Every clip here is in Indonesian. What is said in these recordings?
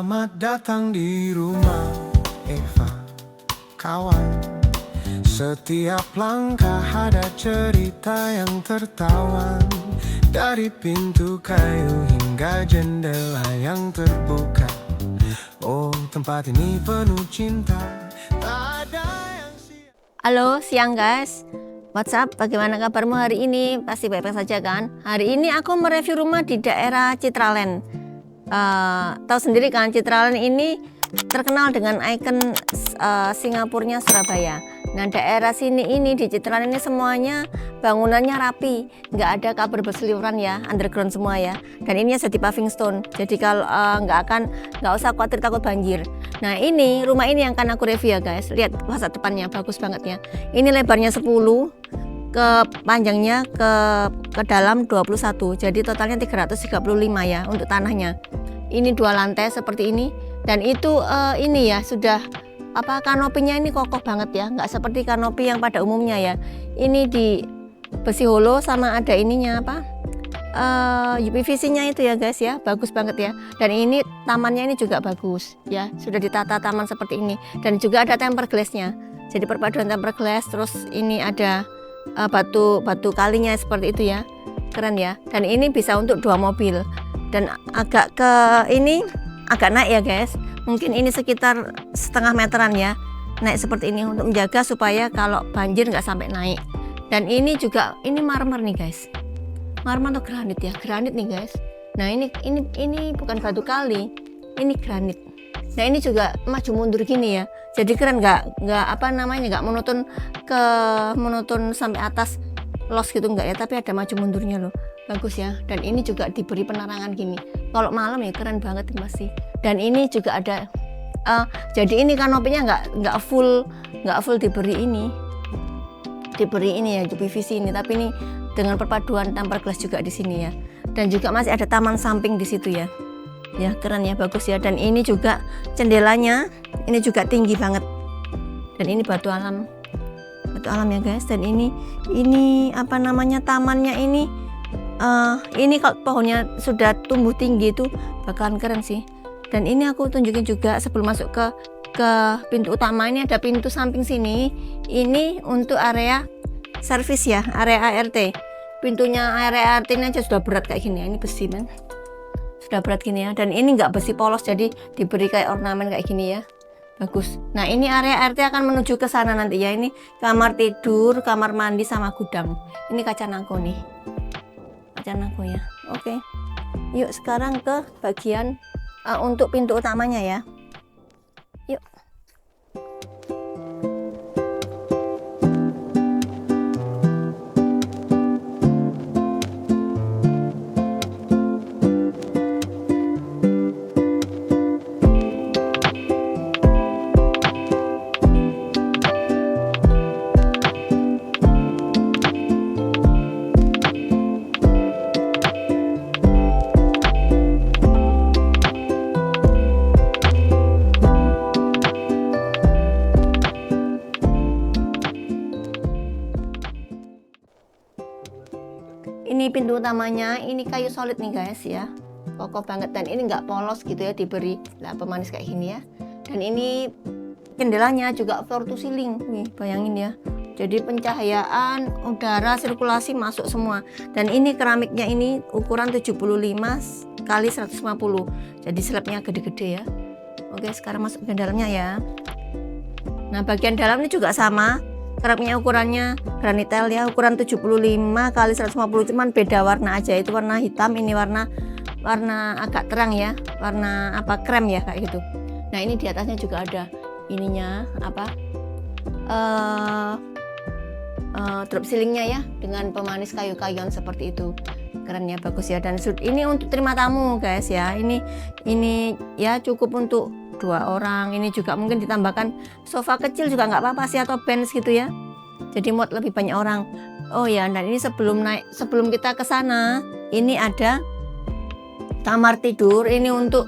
Selamat datang di rumah Eva, kawan. Setiap langkah ada cerita yang tertawan. Dari pintu kayu hingga jendela yang terbuka. Oh, tempat ini penuh cinta. Tak ada yang Halo, siang guys. What's up? Bagaimana kabarmu hari ini? Pasti baik-baik saja kan? Hari ini aku mereview rumah di daerah Citraland. Tahu sendiri kan, Citraland ini terkenal dengan ikon Singapurnya Surabaya. Nah, daerah sini ini di Citraland ini semuanya bangunannya rapi, nggak ada kabel berseliweran ya, underground semua ya. Dan ini sudah di paving stone, jadi kalau nggak usah khawatir takut banjir. Nah, ini rumah ini yang akan aku review ya guys. Lihat fasad depannya bagus banget ya. Ini lebarnya 10, ke panjangnya ke dalam 21. Jadi totalnya 335 ya untuk tanahnya. Ini 2 lantai seperti ini, dan itu ini ya sudah kanopinya ini kokoh banget ya, nggak seperti kanopi yang pada umumnya ya. Ini di besi holo sama ada ininya UPVC-nya itu ya guys ya, bagus banget ya. Dan ini tamannya ini juga bagus ya, sudah ditata taman seperti ini, dan juga ada tempered glass-nya. Jadi perpaduan tempered glass, terus ini ada batu kalinya seperti itu ya, keren ya. Dan ini bisa untuk 2 mobil, dan agak naik ya guys. Mungkin ini sekitar setengah meteran ya, naik seperti ini untuk menjaga supaya kalau banjir nggak sampai naik. Dan ini juga marmer nih guys, marmer atau granit ya, granit nih guys. Nah ini bukan batu kali, ini granit. Nah ini juga maju mundur gini ya, jadi keren, nggak monoton sampai atas los gitu nggak ya, tapi ada maju mundurnya loh, bagus ya. Dan ini juga diberi penerangan gini, kalau malam ya keren banget pasti. Dan ini juga ada jadi ini kanopinya nggak full diberi ini ya PVC ini, tapi ini dengan perpaduan tempered glass juga di sini ya. Dan juga masih ada taman samping di situ ya. Ya keren ya, bagus ya. Dan ini juga jendelanya ini juga tinggi banget. Dan ini batu alam ya guys. Dan ini tamannya ini kalau pohonnya sudah tumbuh tinggi itu bakalan keren sih. Dan ini aku tunjukin juga sebelum masuk ke pintu utama. Ini ada pintu samping sini, ini untuk area servis ya, area ART. Pintunya area ART ini aja sudah berat kayak gini ya, ini besi men, sudah berat gini ya. Dan ini nggak besi polos, jadi diberi kayak ornamen kayak gini ya, bagus. Nah ini area ART akan menuju ke sana nanti ya. Ini kamar tidur, kamar mandi sama gudang. Ini kaca nangko nih, kaca nangko ya. Oke, yuk sekarang ke bagian untuk pintu utamanya ya. Yuk. Ini pintu utamanya, ini kayu solid nih guys ya, kokoh banget. Dan ini nggak polos gitu ya, diberi pemanis kayak gini ya. Dan ini jendelanya juga floor to ceiling nih, bayangin ya. Jadi pencahayaan, udara, sirkulasi masuk semua. Dan ini keramiknya ini ukuran 75 kali 150, jadi slabnya gede-gede ya. Oke, sekarang masuk ke dalamnya ya. Nah bagian dalam ini juga sama, keramiknya ukurannya granitel ya, ukuran 75 kali 150, cuman beda warna aja. Itu warna hitam, ini warna agak terang ya, warna krem ya kayak gitu. Nah ini di atasnya juga ada ininya drop ceilingnya ya, dengan pemanis kayu-kayuan seperti itu, keren ya, bagus ya. Dan ini untuk terima tamu guys ya, ini ya cukup untuk 2 orang. Ini juga mungkin ditambahkan sofa kecil juga nggak apa-apa sih, atau bench gitu ya, jadi muat lebih banyak orang. Oh ya, dan ini sebelum kita ke sana, ini ada kamar tidur. Ini untuk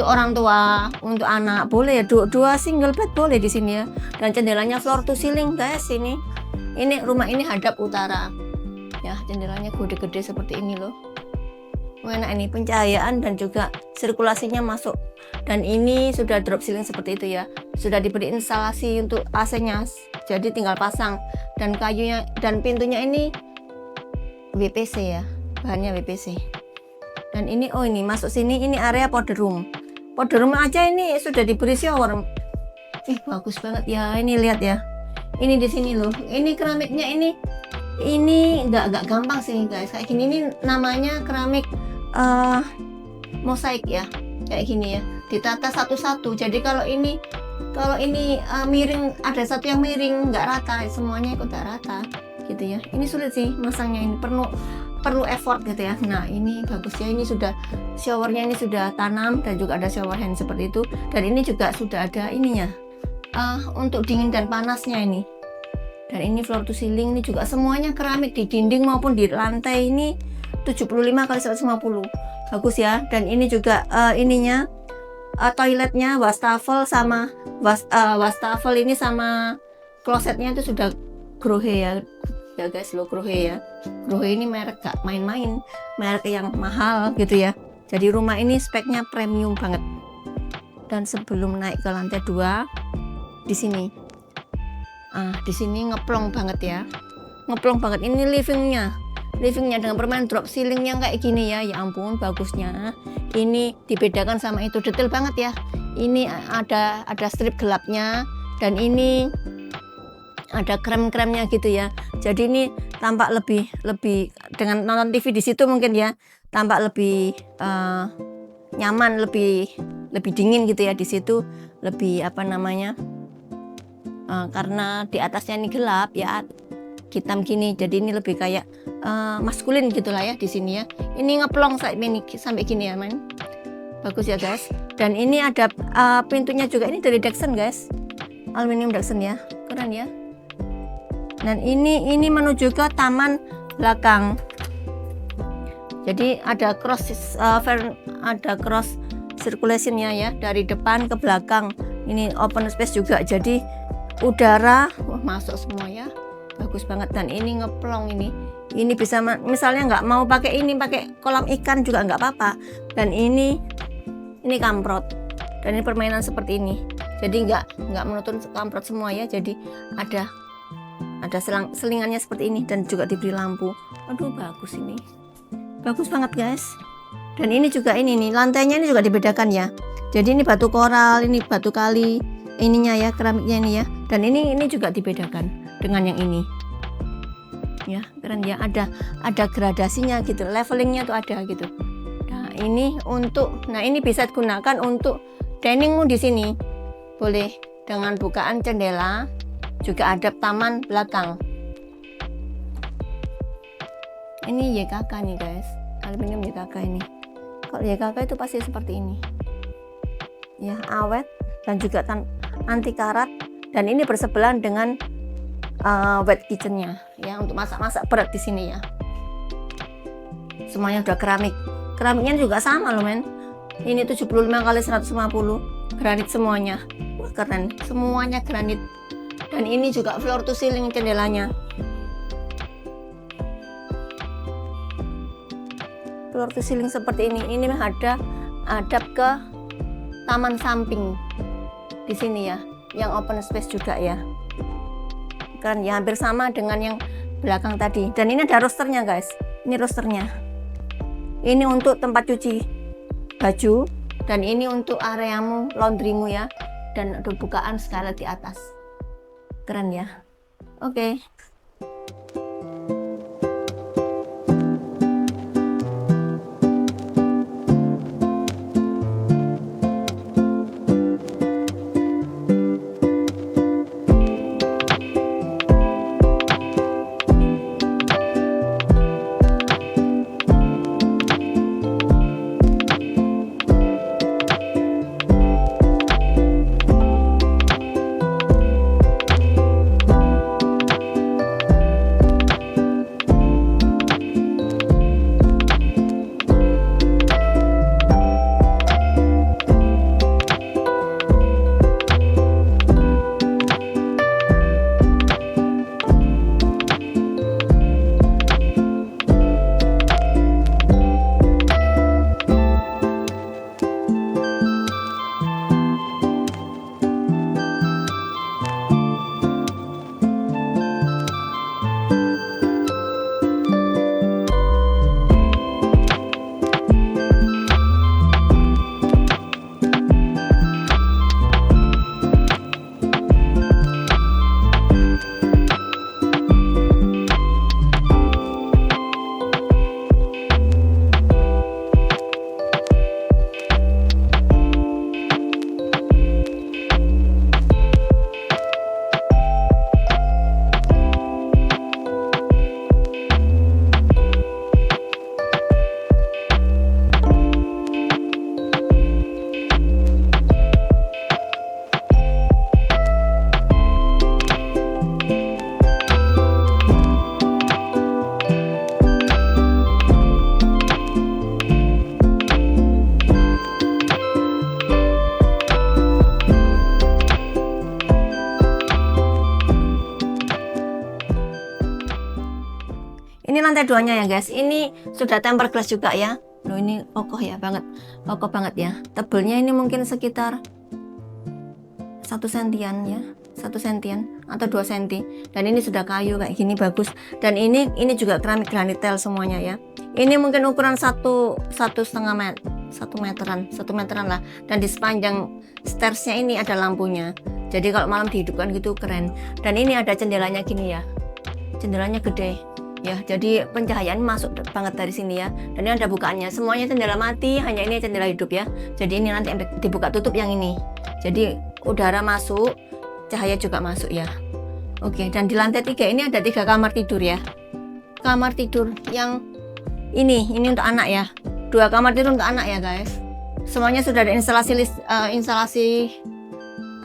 orang tua, untuk anak boleh ya, 2 single bed boleh di sini ya. Dan jendelanya floor to ceiling guys. Ini rumah ini hadap utara ya, jendelanya gede-gede seperti ini loh. enak ini pencahayaan dan juga sirkulasinya masuk. Dan ini sudah drop ceiling seperti itu ya, sudah diberi instalasi untuk AC-nya, jadi tinggal pasang. Dan kayunya dan pintunya ini WPC ya, bahannya WPC. Dan ini ini masuk sini, ini area powder room. Powder room aja ini sudah diberi shower. Bagus banget ya, ini lihat ya, ini di sini loh, ini keramiknya ini nggak gampang sih guys, kayak gini. Ini namanya keramik mosaik ya, kayak gini ya, ditata satu-satu. Jadi kalau ini miring, ada satu yang miring nggak rata, semuanya ikut nggak rata gitu ya. Ini sulit sih masangnya, ini perlu effort gitu ya. Nah ini bagus ya, ini sudah showernya, ini sudah tanam dan juga ada shower hand seperti itu. Dan ini juga sudah ada ininya untuk dingin dan panasnya ini. Dan ini floor to ceiling, ini juga semuanya keramik di dinding maupun di lantai, ini 75 x 150, bagus ya. Dan ini juga ininya toiletnya, wastafel sama wastafel ini sama klosetnya itu sudah Grohe ya guys, lo Grohe ya. Grohe ini merek gak main-main, merek yang mahal gitu ya. Jadi rumah ini speknya premium banget. Dan sebelum naik ke lantai 2, di sini ngeplong banget ya, ngeplong banget. Ini livingnya dengan permanen drop ceiling yang kayak gini ya. Ya ampun bagusnya, ini dibedakan sama itu, detail banget ya. Ini ada strip gelapnya, dan ini ada krem-kremnya gitu ya. Jadi ini tampak lebih dengan nonton TV di situ mungkin ya, tampak lebih nyaman, lebih dingin gitu ya. Di situ lebih karena di atasnya ini gelap ya, hitam gini, jadi ini lebih kayak maskulin gitulah ya di sini ya. Ini ngeplong sampai gini ya men, bagus ya guys. Dan ini ada pintunya juga, ini dari Dexon guys, aluminium Dexon ya, keren ya. Dan ini menuju ke taman belakang, jadi ada cross circulationnya ya, dari depan ke belakang. Ini open space juga, jadi udara masuk semua ya, bagus banget. Dan ini ngeplong, ini bisa misalnya nggak mau pakai kolam ikan juga nggak apa-apa. Dan ini kamprot, dan ini permainan seperti ini, jadi nggak menutup kamprot semua ya. Jadi ada selingannya seperti ini, dan juga diberi lampu. Aduh bagus, ini bagus banget guys. Dan ini juga ini lantainya ini juga dibedakan ya, jadi ini batu koral, ini batu kali ininya ya, keramiknya ini ya. Dan ini juga dibedakan dengan yang ini ya, keren ya. Ada gradasinya gitu, levelingnya tuh ada gitu. Nah ini bisa digunakan untuk diningmu di sini, boleh dengan bukaan jendela, juga ada taman belakang. Ini YKK nih guys, aluminium YKK ini. Kalau YKK itu pasti seperti ini ya, awet dan juga anti karat. Dan ini bersebelahan dengan wet kitchennya ya, untuk masak-masak berat di sini ya. Semuanya udah keramiknya juga sama loh men, ini 75 x 150 granit semuanya. Wah keren, semuanya granit. Dan ini juga floor to ceiling jendelanya, floor to ceiling seperti ini menghadap ke taman samping di sini ya, yang open space juga ya, kan ya, hampir sama dengan yang belakang tadi. Dan ini ada rosternya guys, ini rosternya, ini untuk tempat cuci baju, dan ini untuk areamu, laundrymu ya, dan ada bukaan skylight di atas, keren ya. Oke. Ini lantai 2-nya ya guys. Ini sudah tempered glass juga ya. Loh, ini kokoh ya banget, kokoh banget ya. Tebelnya ini mungkin sekitar 1 sentian ya, 1 sentian atau 2 senti. Dan ini sudah kayu kayak gini, bagus. Dan ini juga keramik granit tile semuanya ya. Ini mungkin ukuran 1,5 meter, 1 meteran lah. Dan di sepanjang stairsnya ini ada lampunya. Jadi kalau malam dihidupkan gitu keren. Dan ini ada jendelanya gini ya, jendelanya gede. Ya, jadi pencahayaan masuk banget dari sini ya. Dan ini ada bukaannya. Semuanya jendela mati, hanya ini jendela hidup ya. Jadi ini nanti dibuka tutup yang ini. Jadi udara masuk, cahaya juga masuk ya. Oke, dan di lantai 3 ini ada 3 kamar tidur ya. Kamar tidur yang ini untuk anak ya. 2 kamar tidur untuk anak ya guys. Semuanya sudah ada instalasi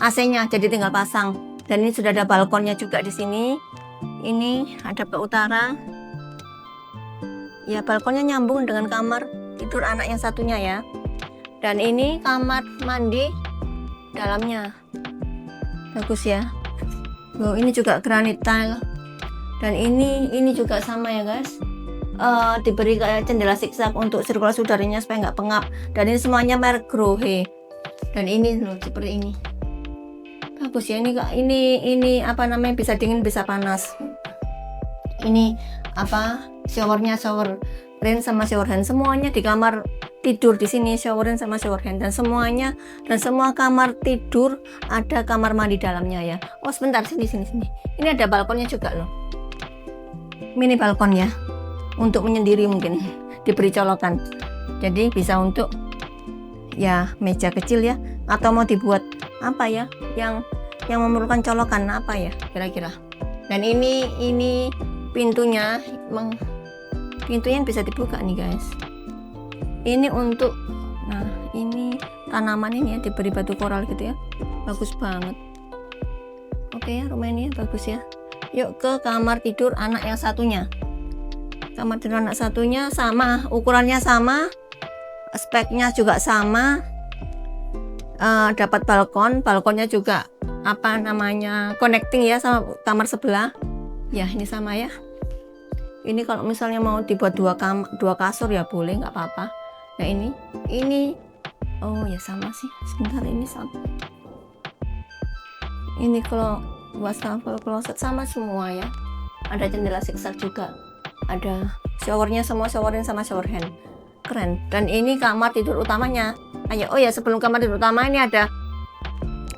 AC-nya, jadi tinggal pasang. Dan ini sudah ada balkonnya juga di sini. Ini ada ke utara. Ya, balkonnya nyambung dengan kamar tidur anak yang satunya ya. Dan ini kamar mandi dalamnya. Bagus ya. Loh, ini juga granit tile. Dan ini juga sama ya guys. Diberi kayak jendela zigzag untuk sirkulasi udaranya supaya nggak pengap. Dan ini semuanya merek Grohe. Dan ini loh seperti ini. Bagus ya, ini apa namanya, bisa dingin bisa panas. Ini apa, showernya shower rain sama shower hand, semuanya di kamar tidur di sini shower rain sama shower hand, dan semua kamar tidur ada kamar mandi dalamnya ya. Oh sebentar, sini. Ini ada balkonnya juga loh, mini balkon ya, untuk menyendiri mungkin diberi colokan, jadi bisa untuk ya meja kecil ya, atau mau dibuat apa ya yang memerlukan colokan apa ya kira-kira. Dan ini pintunya bisa dibuka nih guys. Ini untuk, nah ini tanaman ini ya, diberi batu koral gitu ya, bagus banget. Oke ya, rumah ini ya, bagus ya. Yuk ke kamar tidur anak yang satunya. Kamar tidur anak satunya sama, ukurannya sama, speknya juga sama. Dapat balkonnya juga apa namanya, connecting ya sama kamar sebelah ya. Ini sama ya. Ini kalau misalnya mau dibuat 2 kasur ya boleh, nggak apa-apa. Nah ini oh ya sama sih, sebentar, ini sama. Ini kalau wastafel closet sama semua ya. Ada jendela zigzag juga, ada showernya, semua showerin sama shower hand, keren. Dan ini kamar tidur utamanya. Oh ya, sebelum kamar tidur utama ini ada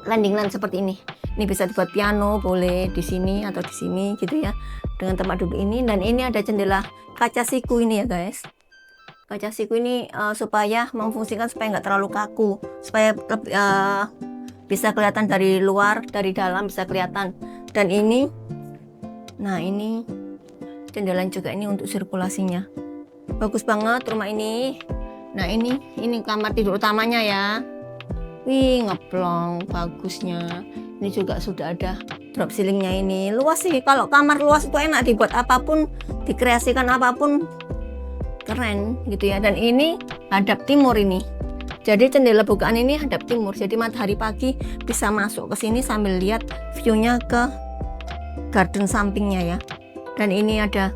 landing line seperti ini. Ini bisa dibuat piano, boleh di sini atau di sini gitu ya, dengan tempat duduk ini. Dan ini ada jendela kaca siku ini ya guys. Kaca siku ini supaya memfungsikan supaya nggak terlalu kaku, supaya bisa kelihatan dari luar, dari dalam bisa kelihatan. Dan ini, nah ini jendela juga ini untuk sirkulasinya. Bagus banget rumah ini. Nah ini kamar tidur utamanya ya. Wih, ngeplong bagusnya. Ini juga sudah ada drop ceilingnya, ini luas sih. Kalau kamar luas itu enak, dibuat apapun, dikreasikan apapun, keren gitu ya. Dan ini hadap timur ini. Jadi jendela bukaan ini hadap timur. Jadi matahari pagi bisa masuk ke sini sambil lihat view-nya ke garden sampingnya ya. Dan ini ada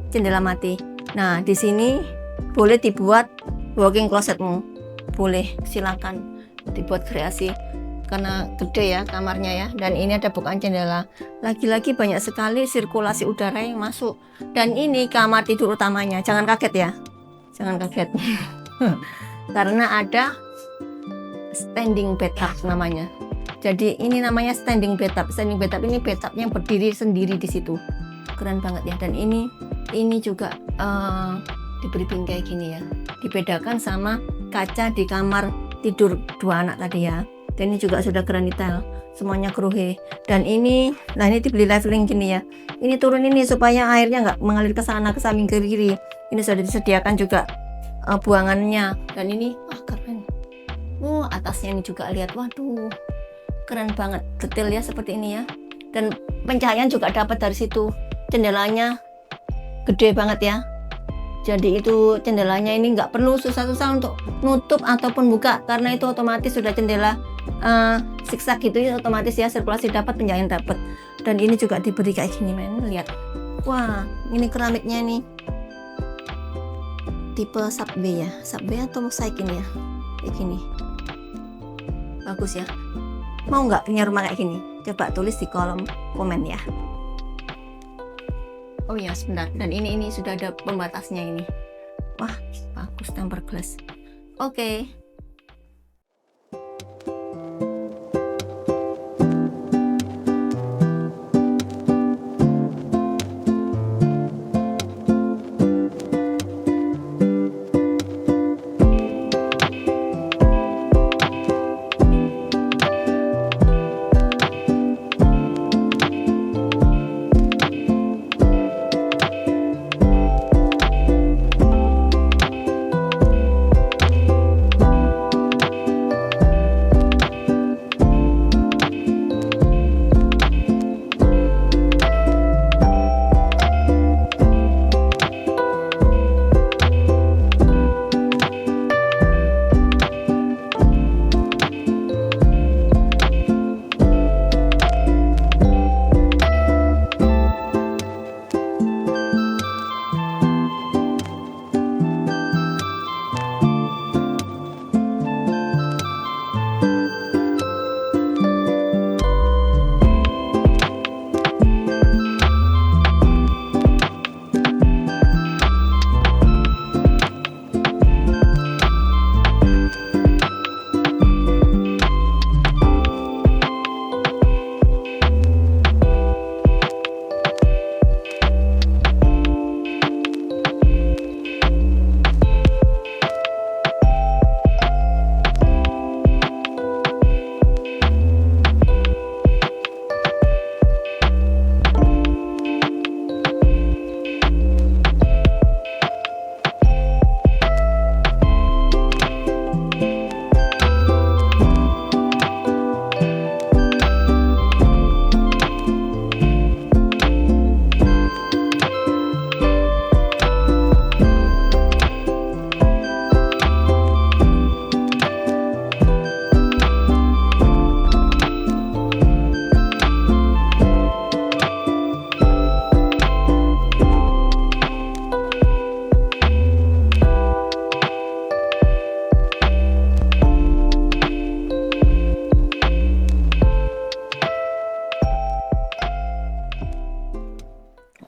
jendela mati. Nah, di sini boleh dibuat walk-in closetmu, boleh, silakan dibuat kreasi karena gede ya kamarnya ya. Dan ini ada bukaan jendela, lagi-lagi banyak sekali sirkulasi udara yang masuk. Dan ini kamar tidur utamanya, jangan kaget ya, jangan kaget karena ada standing bathtub namanya. Jadi ini namanya standing bathtub. Standing bathtub ini bathtub yang berdiri sendiri di situ, keren banget ya. Dan ini juga diberi bingkai gini ya, dibedakan sama kaca di kamar tidur 2 anak tadi ya. Dan ini juga sudah granit tile, semuanya Grohe. Dan ini, nah ini dibeli leveling gini ya. Ini turun ini supaya airnya nggak mengalir ke sana, ke samping ke kiri. Ini sudah disediakan juga buangannya. Dan ini keren. Atasnya ini juga lihat, waduh, keren banget, detail ya seperti ini ya. Dan pencahayaan juga dapat dari situ. Jendelanya gede banget ya. Jadi itu jendelanya ini nggak perlu susah-susah untuk nutup ataupun buka, karena itu otomatis sudah jendela zigzag gitu ya, otomatis ya, sirkulasi dapat, pencahayaan dapat. Dan ini juga diberi kayak gini men, lihat Wah, ini keramiknya nih tipe subway ya, subway atau mosaic ini ya, kayak gini. Bagus ya. Mau nggak punya rumah kayak gini? Coba tulis di kolom komen ya. Oh ya, sebentar. Dan ini sudah ada pembatasnya ini. Wah, bagus tempered glass. Oke.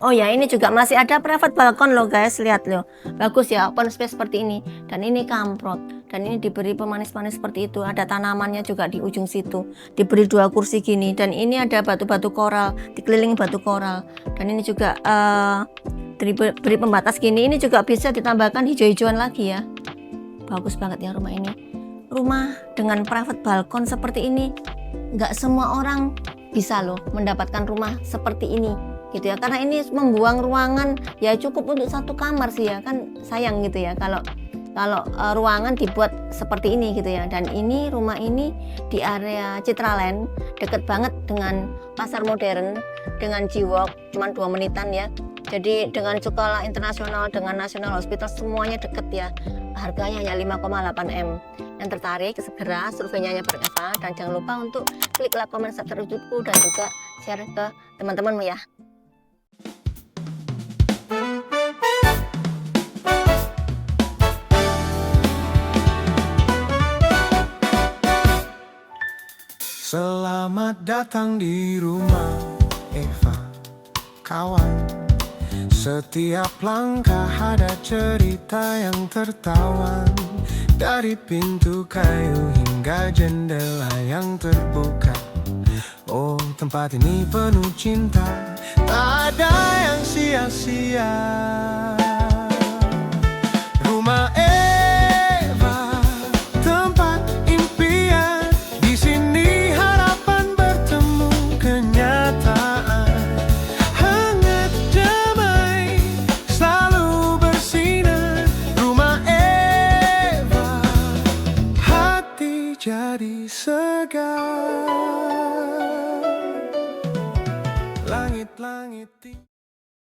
Oh ya, ini juga masih ada private balkon loh guys, lihat loh. Bagus ya, open space seperti ini. Dan ini kamprot. Dan ini diberi pemanis-manis seperti itu. Ada tanamannya juga di ujung situ. Diberi 2 kursi gini. Dan ini ada batu-batu koral, dikelilingi batu koral. Dan ini juga diberi pembatas gini. Ini juga bisa ditambahkan hijau-hijauan lagi ya. Bagus banget ya rumah ini. Rumah dengan private balkon seperti ini, nggak semua orang bisa loh mendapatkan rumah seperti ini. Gitu ya, karena ini membuang ruangan ya cukup untuk 1 kamar sih ya, kan sayang gitu ya kalau ruangan dibuat seperti ini gitu ya. Dan ini rumah ini di area Citraland, deket banget dengan pasar modern, dengan G-Walk cuman 2 menitan ya. Jadi dengan sekolah internasional, dengan National Hospital, semuanya deket ya. Harganya hanya 5,8 M. Yang tertarik segera surveinya bareng Eva, dan jangan lupa untuk klik like, komen, subscribe YouTubeku, dan juga share ke teman-temanmu ya. Selamat datang di rumah Eva, kawan. Setiap langkah ada cerita yang tertawan. Dari pintu kayu hingga jendela yang terbuka. Oh, tempat ini penuh cinta, tak ada yang sia-sia. Rumah Eva, tempat impian. Di sini harapan bertemu kenyataan. Hangat damai, selalu bersinar. Rumah Eva, hati jadi segar. Langit-langit